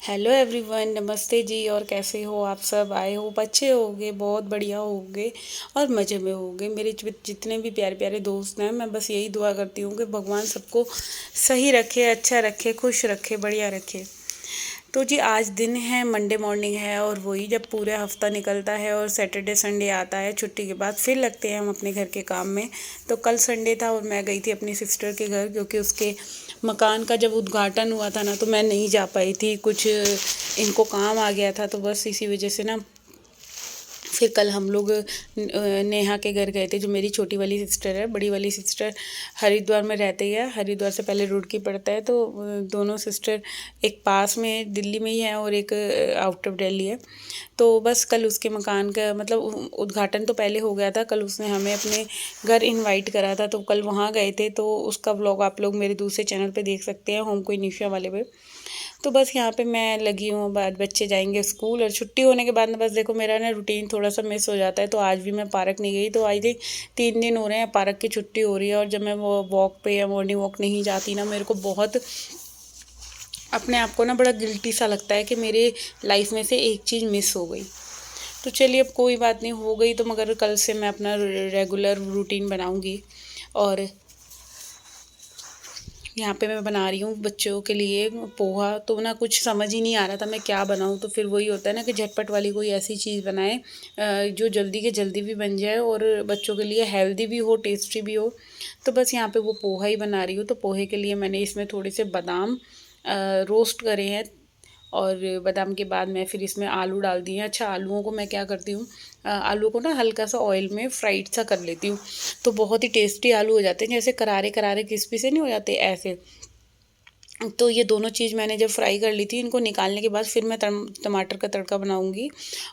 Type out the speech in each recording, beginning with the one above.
Hello everyone, नमस्ते जी। और कैसे हो आप सब? आए हो अच्छे होगे, बहुत बढ़िया होगे और मज़े में होगे। मेरे जितने भी प्यारे प्यारे दोस्त हैं, मैं बस यही दुआ करती हूँ कि भगवान सबको सही रखे, अच्छा रखे, खुश रखे, बढ़िया रखे। तो जी आज दिन है, मंडे मॉर्निंग है और वही जब पूरा हफ्ता निकलता है और सैटरडे संडे आता है छुट्टी के बाद, फिर लगते हैं हम अपने घर के काम में। तो कल संडे था और मैं गई थी अपनी सिस्टर के घर, क्योंकि उसके मकान का जब उद्घाटन हुआ था ना, तो मैं नहीं जा पाई थी, कुछ इनको काम आ गया था, तो बस इसी वजह से ना फिर कल हम लोग नेहा के घर गए थे, जो मेरी छोटी वाली सिस्टर है। बड़ी वाली सिस्टर हरिद्वार में रहती है, हरिद्वार से पहले रुड़की पड़ता है। तो दोनों सिस्टर एक पास में दिल्ली में ही है और एक आउट ऑफ दिल्ली है। तो बस कल उसके मकान का मतलब उद्घाटन तो पहले हो गया था, कल उसने हमें अपने घर इनवाइट करा था, तो कल वहाँ गए थे। तो उसका व्लॉग आप लोग मेरे दूसरे चैनल पे देख सकते हैं, होम क्वीन निशा वाले पे। तो बस यहाँ पे मैं लगी हूँ, बाद बच्चे जाएंगे स्कूल और छुट्टी होने के बाद ना बस देखो मेरा ना रूटीन थोड़ा सा मिस हो जाता है। तो आज भी मैं पार्क नहीं गई, तो आई थिंक 3 दिन हो रहे हैं पार्क की छुट्टी हो रही है। और जब मैं वो वॉक पे या मॉर्निंग वॉक नहीं जाती ना, मेरे को बहुत अपने आप को ना बड़ा गिल्टी सा लगता है कि मेरे लाइफ में से एक चीज़ मिस हो गई। तो चलिए अब कोई बात नहीं, हो गई तो मगर कल से मैं अपना रेगुलर रूटीन बनाऊंगी। और यहाँ पे मैं बना रही हूँ बच्चों के लिए पोहा। तो ना कुछ समझ ही नहीं आ रहा था मैं क्या बनाऊँ, तो फिर वही होता है ना कि झटपट वाली कोई ऐसी चीज़ बनाए जो जल्दी के जल्दी भी बन जाए और बच्चों के लिए हेल्दी भी हो, टेस्टी भी हो। तो बस यहाँ पे वो पोहा ही बना रही हूँ। तो पोहे के लिए मैंने इसमें थोड़े से बादाम रोस्ट करे हैं और बादाम के बाद मैं फिर इसमें आलू डाल दिए हैं। अच्छा, आलूओं को मैं क्या करती हूँ, आलू को ना हल्का सा ऑयल में फ्राइड सा कर लेती हूँ, तो बहुत ही टेस्टी आलू हो जाते हैं, जैसे करारे करारे क्रिस्पी से नहीं हो जाते ऐसे। तो ये दोनों चीज़ मैंने जब फ्राई कर ली थी, इनको निकालने के बाद फिर मैं टमाटर का तड़का बनाऊंगी।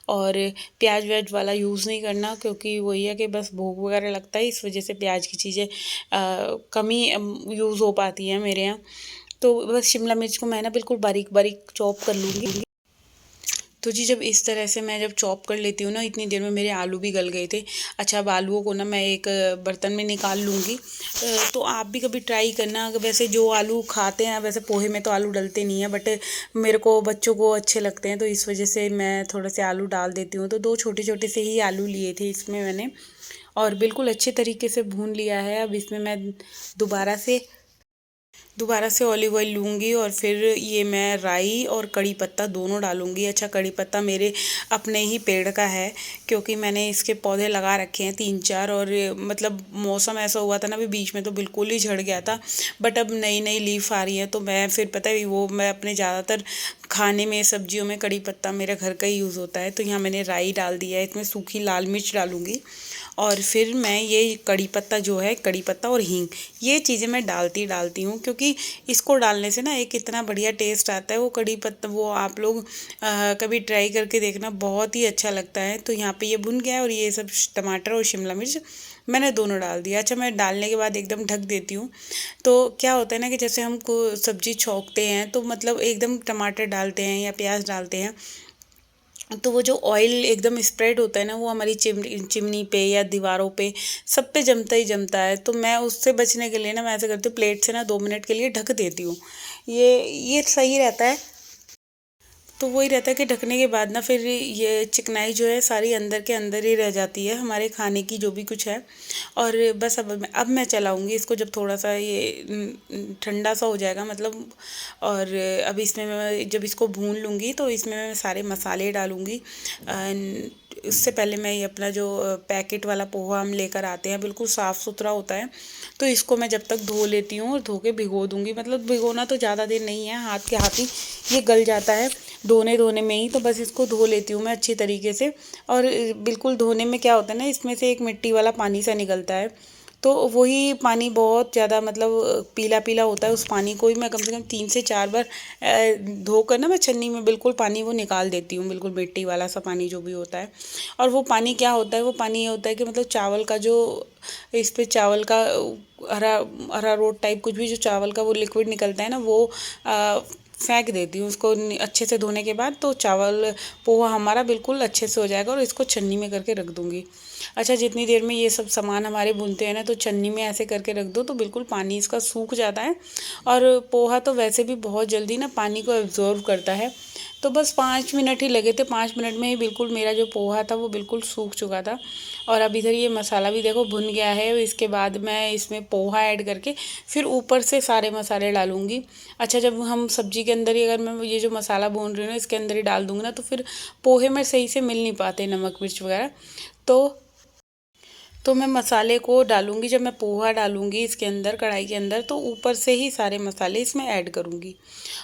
और प्याज व्याज वाला यूज़ नहीं करना, क्योंकि वही है कि बस भूख वगैरह लगता है, इस वजह से प्याज की चीज़ें कम ही यूज़ हो पाती हैं मेरे यहाँ। तो बस शिमला मिर्च को मैं ना बिल्कुल बारीक बारीक चॉप कर लूँगी। तो जी जब इस तरह से मैं जब चॉप कर लेती हूँ ना, इतनी देर में मेरे आलू भी गल गए थे। अच्छा, अब आलूओं को ना मैं एक बर्तन में निकाल लूँगी। तो आप भी कभी ट्राई करना। वैसे जो आलू खाते हैं, वैसे पोहे में तो आलू डलते नहीं है, बट मेरे को बच्चों को अच्छे लगते हैं, तो इस वजह से मैं थोड़े से आलू डाल देती हूँ। तो 2 छोटे छोटे से ही आलू लिए थे इसमें मैंने, और बिल्कुल अच्छे तरीके से भून लिया है। अब इसमें मैं दोबारा से दोबारा से ऑलिव ऑयल लूँगी और फिर ये मैं राई और कड़ी पत्ता दोनों डालूँगी। अच्छा, कड़ी पत्ता मेरे अपने ही पेड़ का है, क्योंकि मैंने इसके पौधे लगा रखे हैं 3-4। और मतलब मौसम ऐसा हुआ था ना, अभी बीच में तो बिल्कुल ही झड़ गया था, बट अब नई नई लीफ आ रही है। तो मैं फिर पता है वो मैं अपने ज़्यादातर खाने में सब्जियों में कड़ी पत्ता मेरे घर का ही यूज़ होता है। तो यहाँ मैंने राई डाल दिया है, इसमें सूखी लाल मिर्च डालूँगी। और फिर मैं ये कड़ी पत्ता जो है, कड़ी पत्ता और हींग, ये चीज़ें मैं डालती डालती हूँ, क्योंकि इसको डालने से ना एक इतना बढ़िया टेस्ट आता है। वो कड़ी पत्ता वो आप लोग कभी ट्राई करके देखना, बहुत ही अच्छा लगता है। तो यहाँ पे ये भुन गया है और ये सब टमाटर और शिमला मिर्च मैंने दोनों डाल दिया। अच्छा, मैं डालने के बाद एकदम ढक देती हूँ। तो क्या होता है ना कि जैसे हम को सब्जी छौंकते हैं, तो मतलब एकदम टमाटर डालते हैं या प्याज डालते हैं, तो वो जो ऑयल एकदम स्प्रेड होता है ना, वो हमारी चिमनी पे या दीवारों पे सब पे जमता ही जमता है। तो मैं उससे बचने के लिए ना मैं ऐसा करती हूँ, प्लेट से ना 2 मिनट के लिए ढक देती हूँ। ये सही रहता है। तो वही रहता है कि ढकने के बाद ना फिर ये चिकनाई जो है सारी अंदर के अंदर ही रह जाती है, हमारे खाने की जो भी कुछ है। और बस अब मैं चलाऊँगी इसको, जब थोड़ा सा ये ठंडा सा हो जाएगा मतलब। और अब इसमें मैं जब इसको भून लूँगी, तो इसमें मैं सारे मसाले डालूँगी। उससे पहले मैं ये अपना जो पैकेट वाला पोहा हम लेकर आते हैं, बिल्कुल साफ़ सुथरा होता है। तो इसको मैं जब तक धो लेती हूँ और धो के भिगो दूँगी, मतलब भिगोना तो ज़्यादा देर नहीं है, हाथ के हाथ ही ये गल जाता है धोने धोने में ही। तो बस इसको धो लेती हूँ मैं अच्छी तरीके से। और बिल्कुल धोने में क्या होता है ना, इसमें से एक मिट्टी वाला पानी सा निकलता है, तो वही पानी बहुत ज़्यादा मतलब पीला पीला होता है। उस पानी को ही मैं कम से कम 3 से 4 बार धोकर ना मैं छन्नी में बिल्कुल पानी वो निकाल देती हूँ, बिल्कुल मिट्टी वाला सा पानी जो भी होता है। और वो पानी क्या होता है, वो पानी ये होता है कि मतलब चावल का जो इस पे चावल का हरा हरा रोट टाइप कुछ भी जो चावल का वो लिक्विड निकलता है ना, वो फेंक देती हूँ उसको अच्छे से धोने के बाद। तो चावल पोहा हमारा बिल्कुल अच्छे से हो जाएगा, और इसको छन्नी में करके रख दूँगी। अच्छा, जितनी देर में ये सब सामान हमारे भूनते हैं ना, तो छन्नी में ऐसे करके रख दो, तो बिल्कुल पानी इसका सूख जाता है। और पोहा तो वैसे भी बहुत जल्दी ना पानी को एब्जॉर्व करता है, तो बस 5 मिनट ही लगे थे, 5 मिनट में ही बिल्कुल मेरा जो पोहा था वो बिल्कुल सूख चुका था। और अब इधर ये मसाला भी देखो भुन गया है। इसके बाद मैं इसमें पोहा ऐड करके फिर ऊपर से सारे मसाले डालूँगी। अच्छा, जब हम सब्ज़ी के अंदर ही अगर मैं ये जो मसाला भून रही हूँ ना इसके अंदर ही डाल दूँगी ना, तो फिर पोहे में सही से मिल नहीं पाते नमक मिर्च वगैरह। तो मैं मसाले को डालूँगी, जब मैं पोहा डालूँगी इसके अंदर कढ़ाई के अंदर, तो ऊपर से ही सारे मसाले इसमें ऐड करूँगी।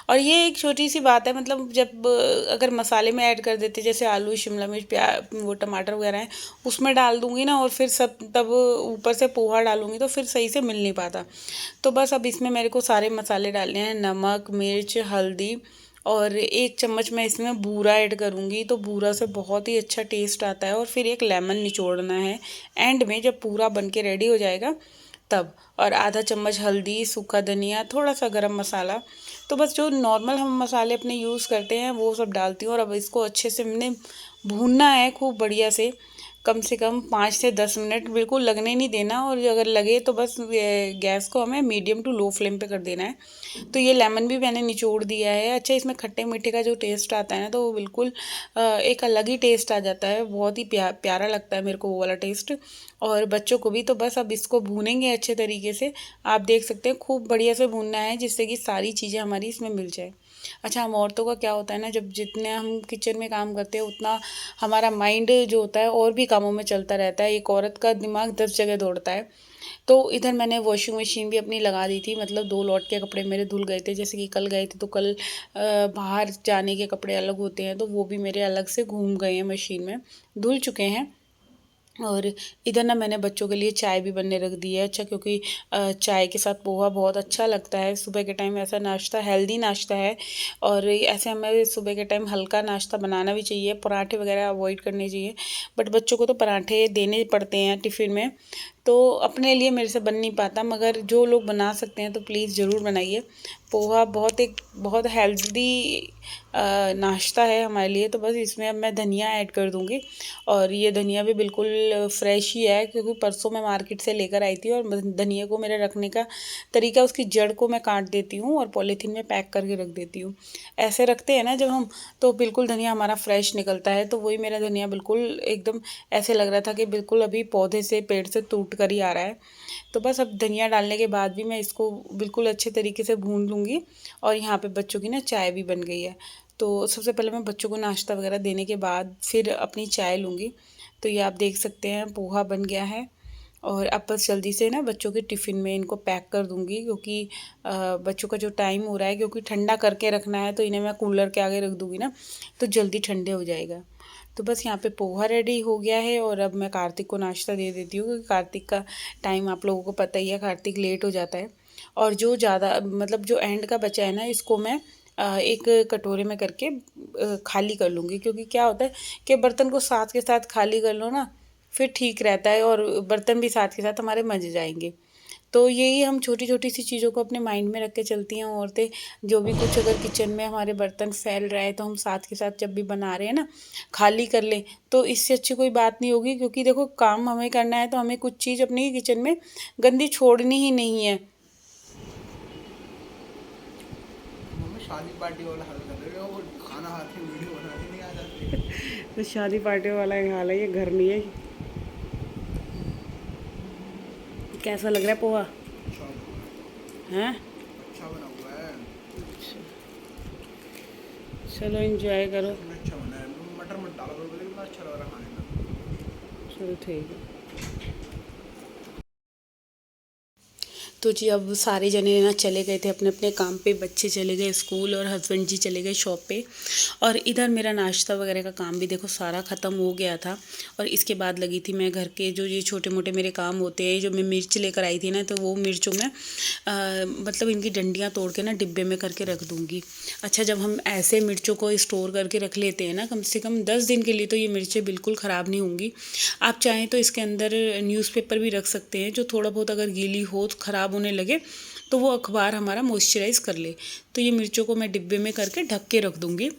और ये एक छोटी सी बात है, मतलब जब अगर मसाले में ऐड कर देते जैसे आलू शिमला मिर्च वो टमाटर वगैरह हैं उसमें डाल दूँगी ना, और फिर सब तब ऊपर से पोहा डालूँगी तो फिर सही से मिल नहीं पाता। तो बस अब इसमें मेरे को सारे मसाले डालने हैं, नमक मिर्च हल्दी, और 1 चम्मच मैं इसमें बूरा ऐड करूँगी। तो बूरा से बहुत ही अच्छा टेस्ट आता है। और फिर एक लेमन निचोड़ना है एंड में, जब पूरा बन के रेडी हो जाएगा तब। और आधा चम्मच हल्दी, सूखा धनिया, थोड़ा सा गरम मसाला। तो बस जो नॉर्मल हम मसाले अपने यूज़ करते हैं वो सब डालती हूँ। और अब इसको अच्छे से मैंने भूनना है खूब बढ़िया से कम 5 से 10 मिनट, बिल्कुल लगने नहीं देना। और अगर लगे तो बस गैस को हमें मीडियम टू लो फ्लेम पे कर देना है। तो ये लेमन भी मैंने निचोड़ दिया है। अच्छा, इसमें खट्टे मीठे का जो टेस्ट आता है ना, तो वो बिल्कुल एक अलग ही टेस्ट आ जाता है। बहुत ही प्यारा लगता है मेरे को वो वाला टेस्ट, और बच्चों को भी। तो बस अब इसको भूनेंगे अच्छे तरीके से। आप देख सकते हैं खूब बढ़िया से भूनना है जिससे कि सारी चीज़ें हमारी इसमें मिल जाए। अच्छा, हम औरतों का क्या होता है ना, जब जितने हम किचन में काम करते हैं उतना हमारा माइंड जो होता है और भी कामों में चलता रहता है। एक औरत का दिमाग 10 जगह दौड़ता है। तो इधर मैंने वॉशिंग मशीन भी अपनी लगा दी थी, मतलब 2 लॉट के कपड़े मेरे धुल गए थे। जैसे कि कल गए थे तो कल बाहर जाने के कपड़े अलग होते हैं, तो वो भी मेरे अलग से घूम गए हैं मशीन में, धुल चुके हैं। और इधर ना मैंने बच्चों के लिए चाय भी बनने रख दी है। अच्छा, क्योंकि चाय के साथ पोहा बहुत अच्छा लगता है सुबह के टाइम। ऐसा नाश्ता हेल्दी नाश्ता है, और ऐसे हमें सुबह के टाइम हल्का नाश्ता बनाना भी चाहिए। पराठे वगैरह अवॉइड करने चाहिए, बट बच्चों को तो पराठे देने पड़ते हैं टिफ़िन में। तो अपने लिए मेरे से बन नहीं पाता, मगर जो लोग बना सकते हैं तो प्लीज़ ज़रूर बनाइए। पोहा बहुत हेल्दी नाश्ता है हमारे लिए। तो बस इसमें अब मैं धनिया ऐड कर दूँगी। और ये धनिया भी बिल्कुल फ्रेश ही है, क्योंकि परसों मैं मार्केट से लेकर आई थी। और धनिया को मेरे रखने का तरीका, उसकी जड़ को मैं काट देती हूँ और पॉलीथीन में पैक करके रख देती हूँ। ऐसे रखते हैं ना जब हम, तो बिल्कुल धनिया हमारा फ्रेश निकलता है। तो वही मेरा धनिया बिल्कुल एकदम ऐसे लग रहा था कि बिल्कुल अभी पौधे से पेड़ से टूट कर ही आ रहा है। तो बस अब धनिया डालने के बाद भी मैं इसको बिल्कुल अच्छे तरीके से भून लूँगी। और यहाँ पे बच्चों की ना चाय भी बन गई है। तो सबसे पहले मैं बच्चों को नाश्ता वगैरह देने के बाद फिर अपनी चाय लूँगी। तो ये आप देख सकते हैं पोहा बन गया है। और अब बस जल्दी से ना बच्चों के टिफ़िन में इनको पैक कर दूँगी, क्योंकि बच्चों का जो टाइम हो रहा है, क्योंकि ठंडा करके रखना है, तो इन्हें मैं कूलर के आगे रख दूँगी ना, तो जल्दी ठंडे हो जाएगा। तो बस यहाँ पे पोहा रेडी हो गया है। और अब मैं कार्तिक को नाश्ता दे देती हूँ, क्योंकि कार्तिक का टाइम आप लोगों को पता ही है, कार्तिक लेट हो जाता है। और जो ज़्यादा मतलब जो एंड का बचा है ना, इसको मैं एक कटोरे में करके खाली कर लूँगी। क्योंकि क्या होता है कि बर्तन को साथ के साथ खाली कर लो ना, फिर ठीक रहता है, और बर्तन भी साथ के साथ हमारे मंज जाएंगे। तो यही हम छोटी छोटी सी चीज़ों को अपने माइंड में रख के चलती हैं औरतें। जो भी कुछ अगर किचन में हमारे बर्तन फैल रहा है, तो हम साथ के साथ जब भी बना रहे हैं ना, खाली कर लें। तो इससे अच्छी कोई बात नहीं होगी, क्योंकि देखो काम हमें करना है, तो हमें कुछ चीज़ अपनी किचन में गंदी छोड़नी ही नहीं है। शादी पार्टी वाला हाल कर रहे हो, वो खाना हाथ में वीडियो बनाने नहीं आ जाती। तो शादी पार्टी वाला ही हाल है, ये घर नहीं है। कैसा लग रहा है पोहा? अच्छा बना हैं? अच्छा बना हुआ है। अच्छा, चलो एंजॉय करो। सच में अच्छा बना है। मटर मत डालो करो, कितना अच्छा लग रहा है खाने में। चलो ठीक है। तो जी अब सारे जने ना चले गए थे अपने अपने काम पे, बच्चे चले गए स्कूल और हस्बैंड जी चले गए शॉप पे। और इधर मेरा नाश्ता वगैरह का काम भी देखो सारा ख़त्म हो गया था। और इसके बाद लगी थी मैं घर के जो ये छोटे मोटे मेरे काम होते हैं। जो मैं मिर्च लेकर आई थी ना, तो वो मिर्चों में मतलब इनकी डंडियाँ तोड़ के ना डिब्बे में करके रख दूँगी। अच्छा, जब हम ऐसे मिर्चों को स्टोर करके रख लेते हैं ना, कम से कम 10 दिन के लिए, तो ये मिर्चें बिल्कुल ख़राब नहीं होंगी। आप चाहें तो इसके अंदर न्यूज़पेपर भी रख सकते हैं, जो थोड़ा बहुत अगर गीली हो तो ख़राब होने लगे, तो वो अखबार हमारा मॉइस्चराइज़ कर ले। तो ये मिर्चों को मैं डिब्बे में करके ढक के रख दूँगी।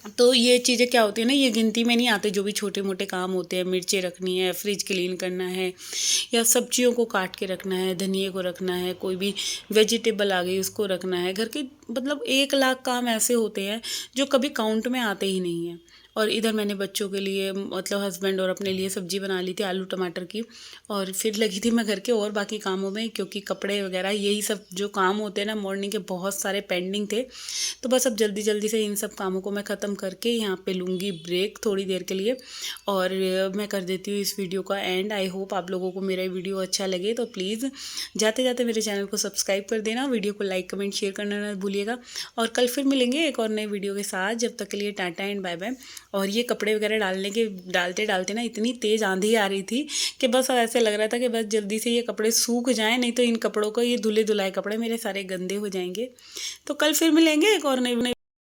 तो ये चीज़ें क्या होती है ना, ये गिनती में नहीं आते, जो भी छोटे मोटे काम होते हैं, मिर्चें रखनी है, फ्रिज क्लीन करना है, या सब्जियों को काट के रखना है, धनिए को रखना है, कोई भी वेजिटेबल आ गई उसको रखना है, घर के मतलब 1 लाख काम ऐसे होते हैं जो कभी काउंट में आते ही नहीं हैं। और इधर मैंने बच्चों के लिए मतलब हस्बैंड और अपने लिए सब्जी बना ली थी आलू टमाटर की, और फिर लगी थी मैं घर के और बाकी कामों में, क्योंकि कपड़े वगैरह यही सब जो काम होते हैं ना मॉर्निंग के, बहुत सारे पेंडिंग थे। तो बस अब जल्दी जल्दी से इन सब कामों को मैं ख़त्म करके यहाँ पे लूँगी ब्रेक थोड़ी देर के लिए, और मैं कर देती हूँ इस वीडियो का एंड। आई होप आप लोगों को मेरा वीडियो अच्छा लगे, तो प्लीज़ जाते जाते मेरे चैनल को सब्सक्राइब कर देना, वीडियो को लाइक कमेंट शेयर करना ना भूलिएगा। और कल फिर मिलेंगे एक और नई वीडियो के साथ, जब तक के लिए टाटा एंड बाय बाय। और ये कपड़े वगैरह डालते डालते ना इतनी तेज़ आंधी आ रही थी कि बस ऐसे लग रहा था कि बस जल्दी से ये कपड़े सूख जाएं, नहीं तो इन कपड़ों को, ये धुले धुलाए कपड़े मेरे सारे गंदे हो जाएंगे। तो कल फिर मिलेंगे एक और नई